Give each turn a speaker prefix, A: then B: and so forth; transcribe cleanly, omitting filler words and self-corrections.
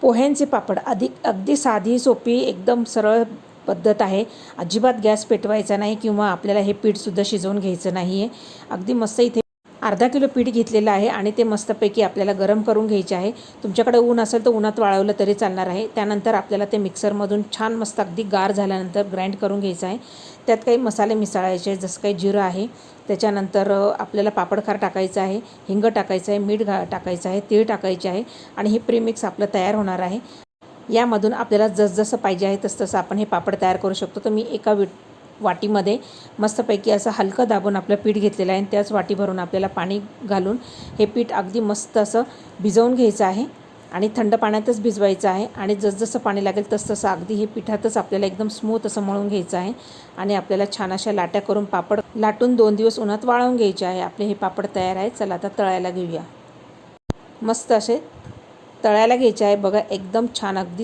A: पोह्यांचे पापड अगदी साधी सोपी एकदम सरळ पद्धत आहे. अजिबात गॅस पेटवायचा नाही किंवा आपल्याला हे पीठसुद्धा शिजवून घ्यायचं नाही आहे. अगदी मस्त इथे अर्धा किलो पीठ घेतलेलं आहे आणि ते मस्तपैकी आपल्याला गरम करून घ्यायचे आहे. तुमच्याकडे ऊन असेल तर उन्हात वाळवलं तरी चालणार आहे. त्यानंतर आपल्याला ते मिक्सरमधून छान मस्त अगदी गार झाल्यानंतर ग्राइंड करून घ्यायचं आहे. त्यात काही मसाले मिसळायचे जसं काही जिरं आहे, त्याच्यानंतर आपल्याला पापडखार टाकायचं आहे, हिंग टाकायचं आहे, मीठ टाकायचं आहे, तीळ टाकायचे आहे आणि हे प्रीमिक्स आपलं तयार होणार आहे. यामधून आपल्याला जसं पाहिजे आहे तसं आपण हे पापड तयार करू शकतो. तर मी एका वाटीमध्ये मस्तपैकी असं हलकं दाबून आपलं पीठ घेतलेलं आहे आणि त्याच वाटी भरून आपल्याला पाणी घालून हे पीठ अगदी मस्त असं भिजवून घ्यायचं आहे आणि थंड पाण्यातच भिजवायचं आहे. आणि जसं पाणी लागेल तसं अगदी हे पिठातच आपल्याला एकदम स्मूथ असं मळून घ्यायचं आहे आणि आपल्याला छान अशा लाट्या करून पापड लाटून 2 दिवस उन्हात वाळवून घ्यायचे आहे. आपले हे पापड तयार आहे. चला आता तळायला घेऊया. मस्त असे तळायला घ्यायचे आहे. बघा एकदम छान अगदी